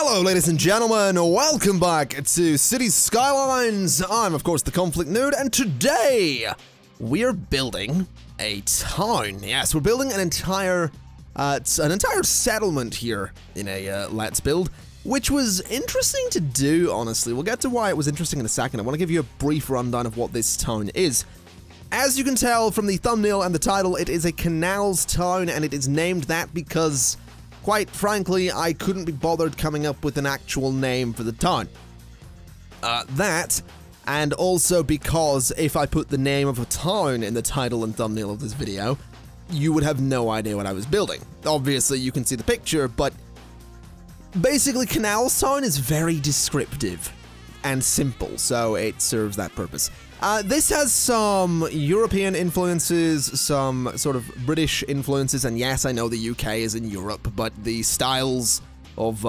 Hello, ladies and gentlemen, welcome back to City Skylines. I'm, of course, the ConflictNerd, and today we are building a town. Yes, we're building an entire settlement here in a Let's Build, which was interesting to do, honestly. We'll get to why it was interesting in a second. I want to give you a brief rundown of what this town is. As you can tell from the thumbnail and the title, it is a Canals Town, and it is named that because, quite frankly, I couldn't be bothered coming up with an actual name for the town. That, and also because if I put the name of a town in the title and thumbnail of this video, you would have no idea what I was building. Obviously, you can see the picture, but basically, Canals Town is very descriptive and simple, so it serves that purpose. This has some European influences, some sort of British influences, and yes, I know the UK is in Europe, but the styles of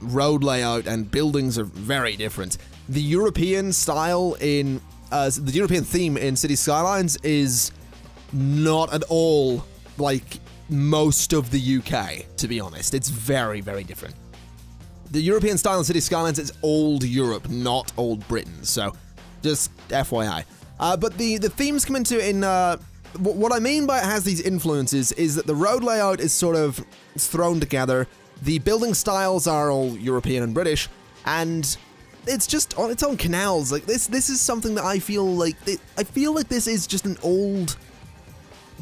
road layout and buildings are very different. The European style in, the European theme in City Skylines is not at all like most of the UK, to be honest. It's very, very different. The European style in City Skylines is old Europe, not old Britain, so just FYI. But the themes come into in, what I mean by it has these influences is that the road layout is sort of thrown together, the building styles are all European and British, and it's just on its own canals. Like this is something that I feel like this is just an old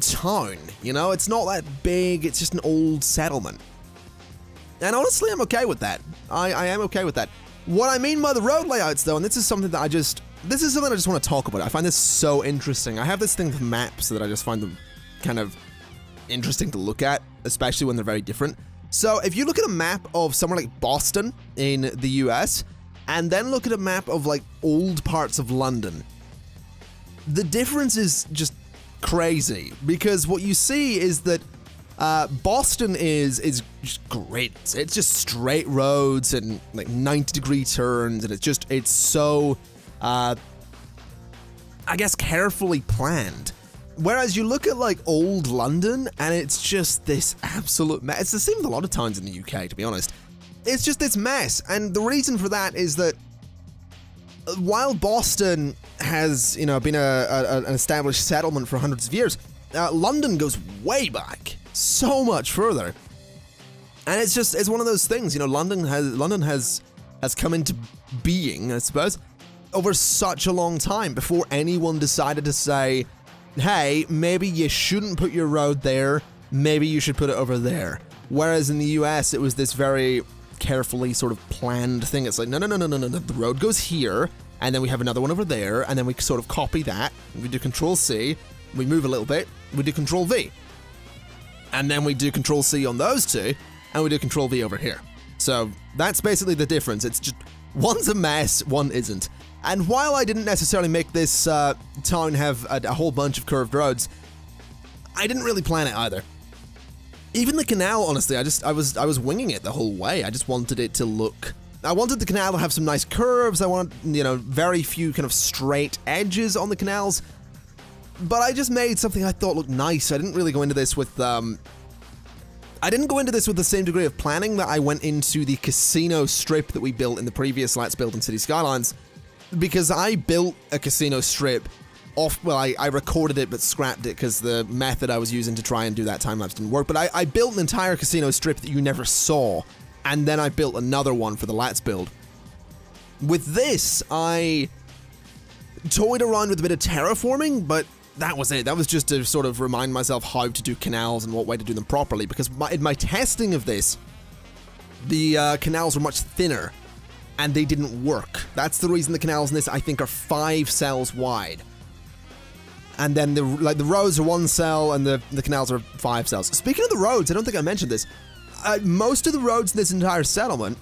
town, you know? It's not that big, it's just an old settlement. And honestly, I'm okay with that. I am okay with that. What I mean by the road layouts, though, and this is something that I just want to talk about. I find this so interesting. I have this thing with maps that I just find them kind of interesting to look at, especially when they're very different. So if you look at a map of somewhere like Boston in the US, and then look at a map of like old parts of London, the difference is just crazy, because what you see is that Boston is just great. It's just straight roads and like 90-degree turns, and it's so I guess carefully planned. Whereas you look at like old London and it's just this absolute mess. It's the same with a lot of towns in the UK, to be honest. It's just this mess, and the reason for that is that while Boston has, you know, been an established settlement for hundreds of years, London goes way back, so much further. And it's one of those things, you know, London has come into being, I suppose, over such a long time before anyone decided to say, hey, maybe you shouldn't put your road there, maybe you should put it over there. Whereas in the US, it was this very carefully sort of planned thing. It's like, no, the road goes here, and then we have another one over there, and then we sort of copy that, we do Control-C, we move a little bit, we do Control-V. And then we do Control-C on those two, and we do Control-V over here. So that's basically the difference. It's just, one's a mess, one isn't. And while I didn't necessarily make this town have a whole bunch of curved roads, I didn't really plan it either. Even the canal, honestly, I was winging it the whole way. I just wanted it to look, I wanted the canal to have some nice curves. I wanted, you know, very few kind of straight edges on the canals. But I just made something I thought looked nice. I didn't really go into this with, I didn't go into this with the same degree of planning that I went into the casino strip that we built in the previous Let's Build in City Skylines, because I built a casino strip off, well, I recorded it but scrapped it because the method I was using to try and do that time-lapse didn't work, but I built an entire casino strip that you never saw, and then I built another one for the Let's Build. With this, I toyed around with a bit of terraforming, but that was it. That was just to sort of remind myself how to do canals and what way to do them properly, because in my testing of this, the canals were much thinner, and they didn't work. That's the reason the canals in this, I think, are 5 cells wide. And then the roads are 1 cell, and the canals are 5 cells. Speaking of the roads, I don't think I mentioned this. Most of the roads in this entire settlement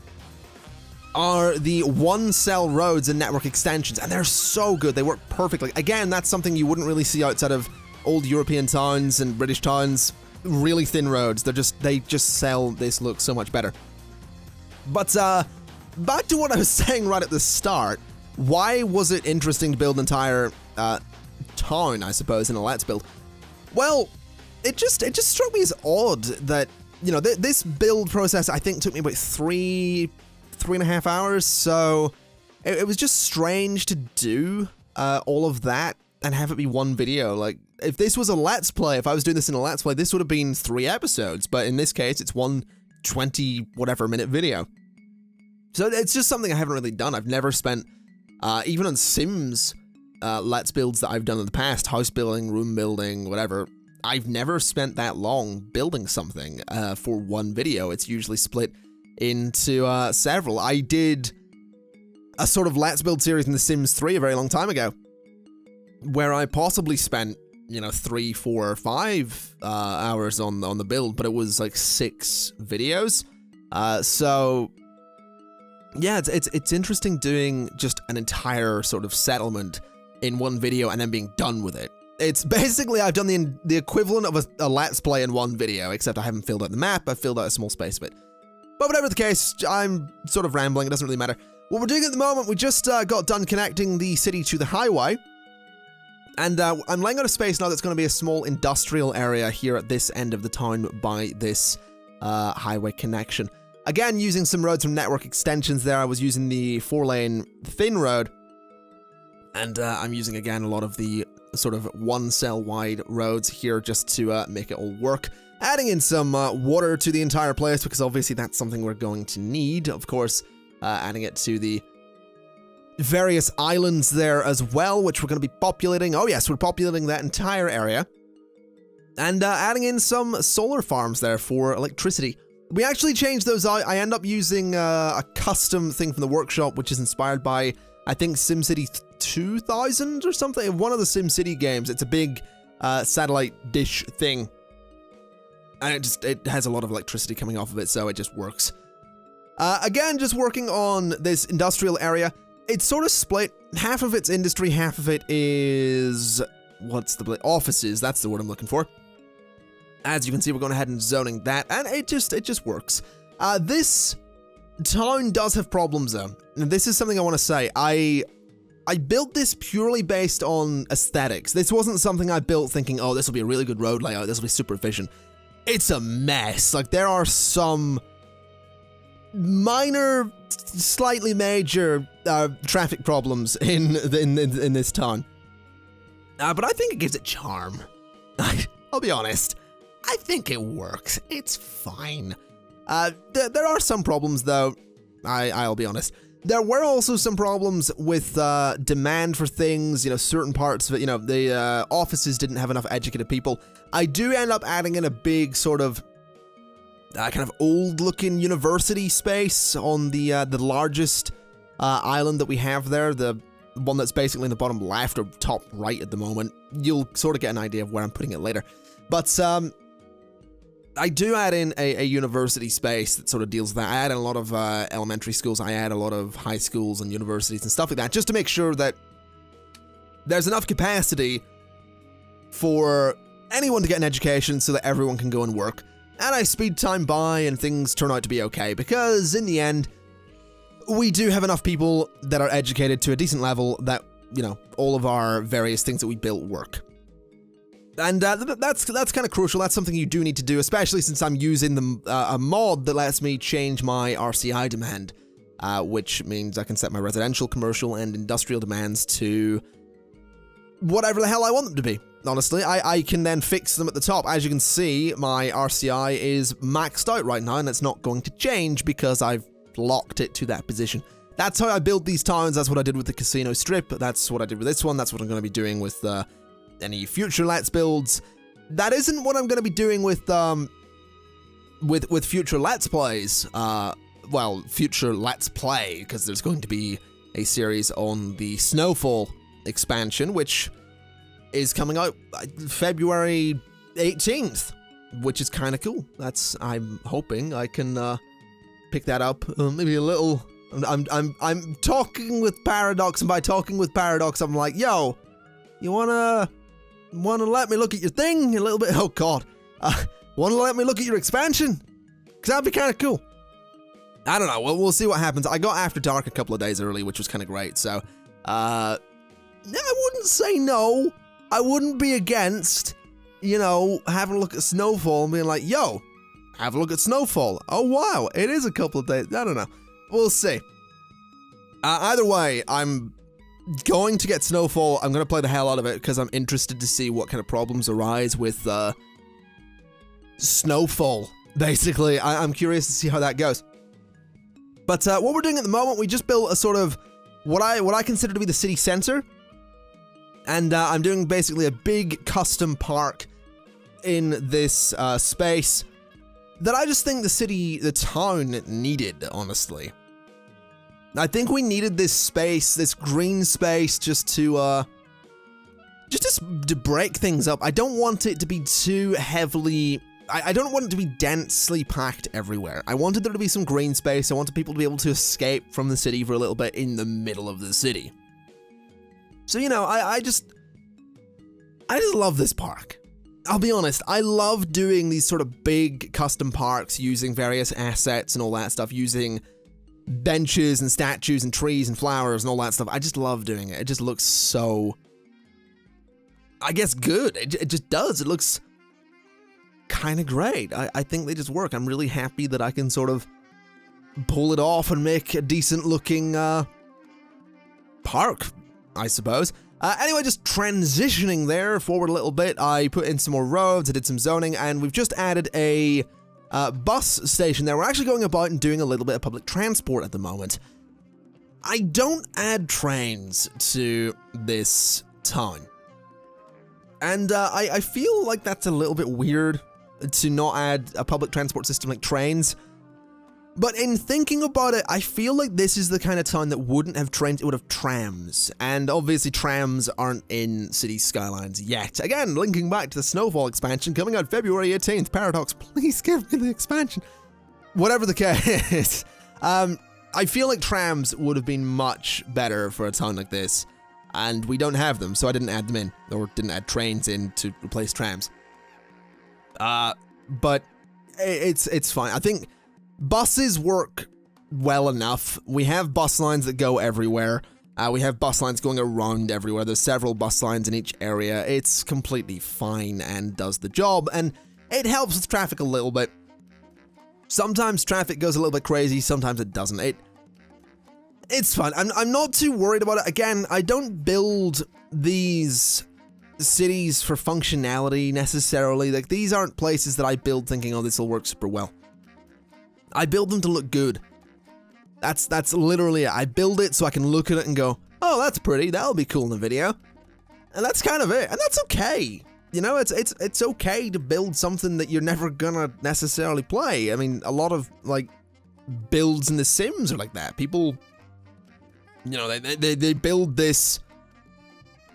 are the 1-cell roads and network extensions, and they're so good. They work perfectly. Again, that's something you wouldn't really see outside of old European towns and British towns. Really thin roads. They just sell this look so much better. But back to what I was saying right at the start. Why was it interesting to build an entire town, I suppose, in a Let's Build? Well, it just struck me as odd that, you know, this build process, I think, took me about 3.5 hours, so it was just strange to do all of that and have it be one video. Like, if this was a Let's Play, if I was doing this in a Let's Play, this would have been 3 episodes, but in this case, it's one 20-whatever-minute video. So it's just something I haven't really done. I've never spent, even on Sims Let's Builds that I've done in the past, house building, room building, whatever, I've never spent that long building something for one video. It's usually split into several. I did a sort of Let's Build series in The Sims 3 a very long time ago, where I possibly spent, you know, 3, 4, or 5 hours on the build, but it was like 6 videos. So yeah, it's interesting doing just an entire sort of settlement in one video and then being done with it. It's basically, I've done the equivalent of a Let's Play in one video, except I haven't filled out the map, I've filled out a small space of it. But whatever the case, I'm sort of rambling, it doesn't really matter. What we're doing at the moment, we just got done connecting the city to the highway. And I'm laying out a space now that's going to be a small industrial area here at this end of the town by this highway connection. Again, using some roads from network extensions there. I was using the 4-lane thin road. And I'm using, again, a lot of the sort of 1-cell wide roads here just to make it all work. Adding in some water to the entire place, because obviously that's something we're going to need. Of course, adding it to the various islands there as well, which we're going to be populating. Oh yes, we're populating that entire area. And adding in some solar farms there for electricity. We actually changed those out. I end up using a custom thing from the workshop, which is inspired by, I think, SimCity 2000 or something. One of the SimCity games. It's a big satellite dish thing. And it has a lot of electricity coming off of it, so it just works. Again, just working on this industrial area. It's sort of split. Half of it's industry, half of it is... offices, that's the word I'm looking for. As you can see, we're going ahead and zoning that, and it just works. This town does have problems, though. And this is something I want to say. I built this purely based on aesthetics. This wasn't something I built thinking, oh, this will be a really good road layout, this will be super efficient. It's a mess. Like, there are some minor, slightly major traffic problems in this town. But I think it gives it charm. I'll be honest. I think it works. It's fine. There are some problems, though. I'll be honest. There were also some problems with demand for things, you know, certain parts of it, you know, the offices didn't have enough educated people. I do end up adding in a big sort of kind of old-looking university space on the largest island that we have there, the one that's basically in the bottom left or top right at the moment. You'll sort of get an idea of where I'm putting it later. But I do add in a university space that sort of deals with that. I add in a lot of elementary schools, I add a lot of high schools and universities and stuff like that, just to make sure that there's enough capacity for anyone to get an education so that everyone can go and work. And I speed time by and things turn out to be okay, because in the end, we do have enough people that are educated to a decent level that, you know, all of our various things that we built work. And that's kind of crucial. That's something you do need to do, especially since I'm using a mod that lets me change my RCI demand, which means I can set my residential, commercial, and industrial demands to whatever the hell I want them to be. Honestly, I can then fix them at the top. As you can see, my RCI is maxed out right now, and it's not going to change because I've locked it to that position. That's how I build these towns. That's what I did with the casino strip. That's what I did with this one. That's what I'm going to be doing with any future Let's Builds. That isn't what I'm going to be doing with future Let's Plays. Well, future Let's Play, because there's going to be a series on the Snowfall expansion, which is coming out February 18th, which is kind of cool. I'm hoping I can pick that up. Maybe a little. I'm talking with Paradox, and by talking with Paradox, I'm like, yo, you wanna let me look at your thing a little bit? Oh god, wanna let me look at your expansion? Cause that'd be kind of cool. I don't know. Well, we'll see what happens. I got After Dark a couple of days early, which was kind of great. So, I wouldn't say no. I wouldn't be against, you know, having a look at Snowfall and being like, yo, have a look at Snowfall. Oh, wow, it is a couple of days. I don't know. we'll see. Either way, I'm going to get Snowfall. I'm going to play the hell out of it because I'm interested to see what kind of problems arise with Snowfall, basically. I'm curious to see how that goes. But what we're doing at the moment, we just built a sort of what I consider to be the city center. And I'm doing basically a big custom park in this space that I just think the town needed, honestly. I think we needed this space, this green space, just to break things up. I don't want it to be too heavily... I don't want it to be densely packed everywhere. I wanted there to be some green space. I wanted people to be able to escape from the city for a little bit in the middle of the city. So, you know, I just love this park. I'll be honest, I love doing these sort of big custom parks using various assets and all that stuff, using benches and statues and trees and flowers and all that stuff. I just love doing it. It just looks so, I guess, good. It just does. It looks kind of great. I think they just work. I'm really happy that I can sort of pull it off and make a decent looking park, I suppose. Anyway, just transitioning there forward a little bit, I put in some more roads, I did some zoning, and we've just added a bus station there. We're actually going about and doing a little bit of public transport at the moment. I don't add trains to this town. And I feel like that's a little bit weird to not add a public transport system like trains. But in thinking about it, I feel like this is the kind of town that wouldn't have trains, it would have trams. And obviously trams aren't in City Skylines yet. Again, linking back to the Snowfall expansion coming out February 18th. Paradox, please give me the expansion. Whatever the case, I feel like trams would have been much better for a town like this. And we don't have them, so I didn't add them in. Or didn't add trains in to replace trams. But it's fine. I think buses work well enough. We have bus lines that go everywhere. We have bus lines going around everywhere. There's several bus lines in each area. It's completely fine and does the job, and it helps with traffic a little bit. Sometimes traffic goes a little bit crazy, sometimes it doesn't. It's fine. I'm not too worried about it. Again, I don't build these cities for functionality necessarily. Like, these aren't places that I build thinking, oh, this will work super well. I build them to look good. That's literally it. I build it so I can look at it and go, oh, that's pretty, that'll be cool in the video. And that's kind of it, and that's okay. You know, it's okay to build something that you're never gonna necessarily play. I mean, a lot of, like, builds in The Sims are like that. People, you know, they build this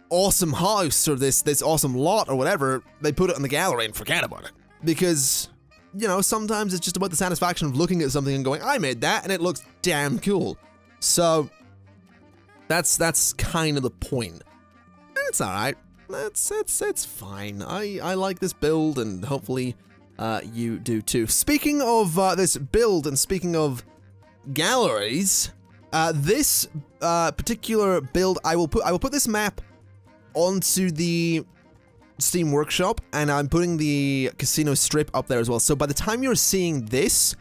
awesome house or this awesome lot or whatever, they put it in the gallery and forget about it. Because, you know, sometimes it's just about the satisfaction of looking at something and going, I made that and it looks damn cool. So that's kind of the point. And it's alright. It's fine. I like this build, and hopefully you do too. Speaking of this build, and speaking of galleries, this particular build, I will put this map onto the Steam Workshop, and I'm putting the casino strip up there as well. So by the time you're seeing this,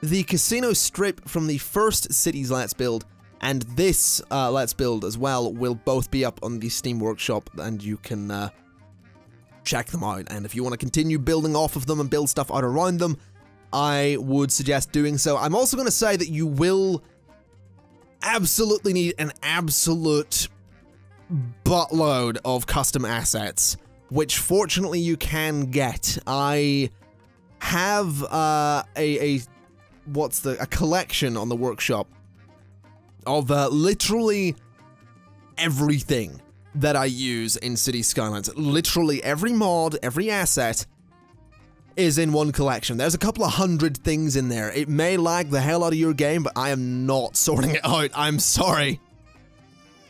the casino strip from the first Cities Let's Build and this Let's Build as well will both be up on the Steam Workshop, and you can check them out. And if you want to continue building off of them and build stuff out around them, I would suggest doing so. I'm also going to say that you will absolutely need an absolute buttload of custom assets, which fortunately you can get. I have a collection on the workshop of literally everything that I use in City Skylines. Literally every mod, every asset is in one collection. There's a couple of hundred things in there. It may lag the hell out of your game, but I am not sorting it out. I'm sorry.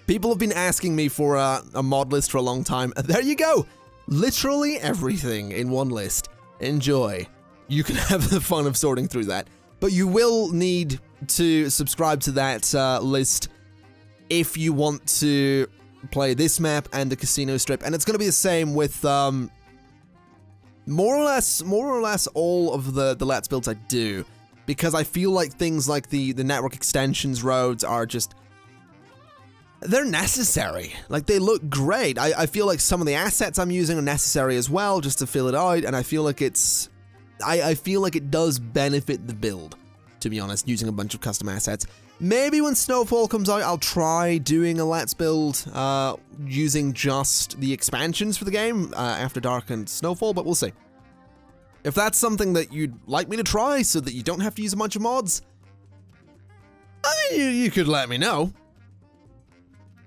People have been asking me for a mod list for a long time. There you go. Literally everything in one list. Enjoy. You can have the fun of sorting through that. But you will need to subscribe to that list if you want to play this map and the casino strip. And it's going to be the same with more or less all of the Let's Builds I do. because I feel like things like the network extensions roads are just, they're necessary. Like, they look great. I feel like some of the assets I'm using are necessary as well, just to fill it out, and I feel like it's, I feel like it does benefit the build, to be honest, using a bunch of custom assets. Maybe when Snowfall comes out, I'll try doing a Let's Build using just the expansions for the game, After Dark and Snowfall, but we'll see. If that's something that you'd like me to try so that you don't have to use a bunch of mods, I mean, you could let me know.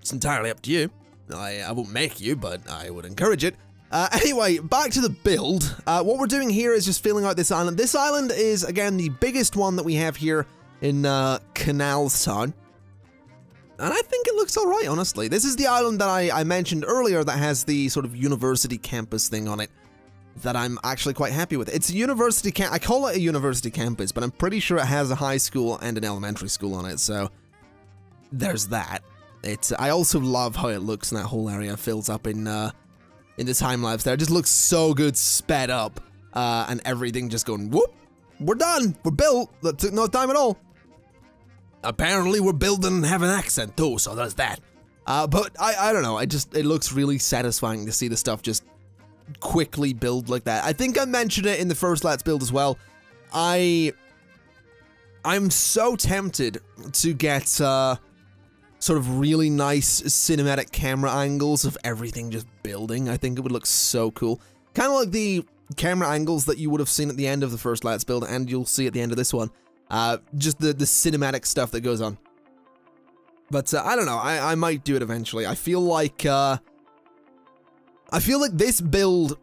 It's entirely up to you. I won't make you, but I would encourage it. Anyway, back to the build. What we're doing here is just filling out this island. This island is, again, the biggest one that we have here in Canals Town. And I think it looks alright, honestly. This is the island that I mentioned earlier that has the sort of university campus thing on it that I'm actually quite happy with. It's a university I call it a university campus, but I'm pretty sure it has a high school and an elementary school on it, so there's that. I also love how it looks in that whole area, fills up in the time-lapse there. It just looks so good sped up, and everything just going, whoop, we're done, we're built, that took no time at all. Apparently we're building and have an accent too, so there's that. But I don't know, it looks really satisfying to see the stuff just quickly build like that. I think I mentioned it in the first Let's Build as well. I'm so tempted to get, sort of really nice cinematic camera angles of everything just building. I think it would look so cool. Kind of like the camera angles that you would have seen at the end of the first Let's Build, and you'll see at the end of this one. Just the cinematic stuff that goes on. But I don't know, I might do it eventually. I feel like this build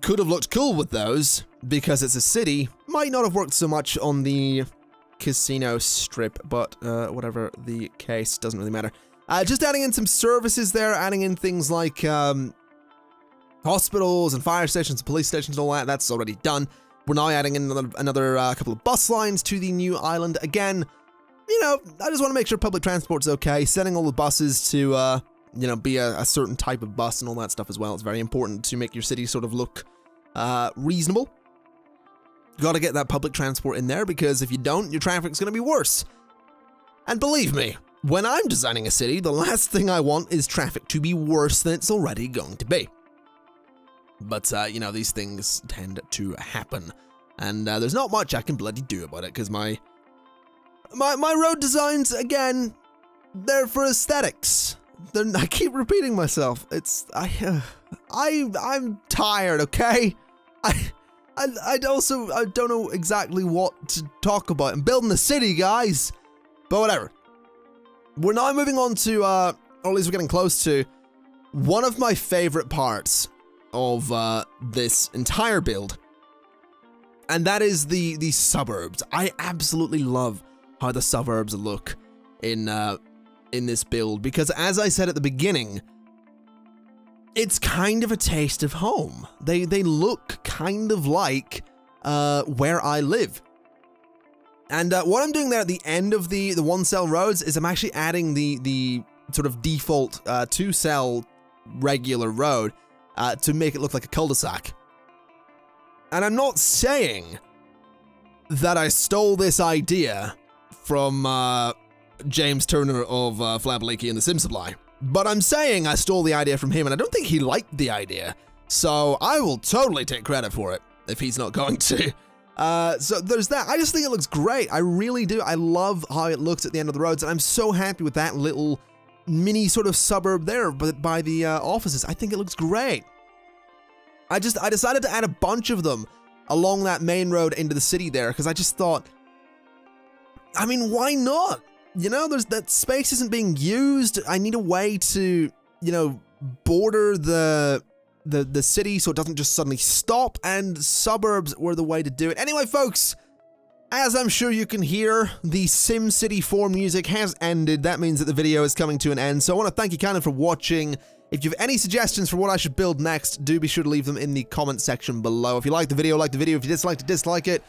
could have looked cool with those, because it's a city. Might not have worked so much on the casino strip, but whatever the case, doesn't really matter. Just adding in some services there, adding in things like hospitals and fire stations, police stations, and all that. That's already done. We're now adding in another couple of bus lines to the new island. Again, you know, I just want to make sure public transport's okay. Sending all the buses to, you know, be a certain type of bus and all that stuff as well. It's very important to make your city sort of look reasonable. Gotta get that public transport in there, because if you don't, your traffic's gonna be worse. And believe me, when I'm designing a city, the last thing I want is traffic to be worse than it's already going to be. But, you know, these things tend to happen. And there's not much I can bloody do about it, because my road designs, again, they're for aesthetics. I keep repeating myself. I'm tired, okay? I don't know exactly what to talk about. I'm building a city, guys. But whatever. We're now moving on to, or at least we're getting close to, one of my favorite parts of this entire build. And that is the suburbs. I absolutely love how the suburbs look in this build, because as I said at the beginning, it's kind of a taste of home. They look kind of like where I live. And what I'm doing there at the end of the one-cell roads is I'm actually adding the sort of default 2-cell regular road to make it look like a cul-de-sac. And I'm not saying that I stole this idea from James Turner of Flabberleaky and the Sim Supply. But I'm saying I stole the idea from him, and I don't think he liked the idea. So I will totally take credit for it, if he's not going to. So there's that. I just think it looks great. I really do. I love how it looks at the end of the roads, and I'm so happy with that little mini sort of suburb there by the offices. I think it looks great. I decided to add a bunch of them along that main road into the city there, because I just thought, I mean, why not? You know, that space isn't being used. I need a way to, you know, border the city so it doesn't just suddenly stop, and suburbs were the way to do it. Anyway, folks, as I'm sure you can hear, the SimCity 4 music has ended. That means that the video is coming to an end. So I want to thank you kind of for watching. If you have any suggestions for what I should build next, do be sure to leave them in the comment section below. If you like the video, like the video. If you dislike it, dislike it.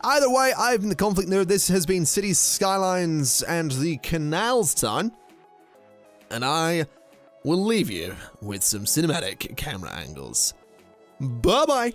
Either way, I've been the ConflictNerd. This has been Cities, Skylines, and the Canals Town. And I will leave you with some cinematic camera angles. Bye-bye!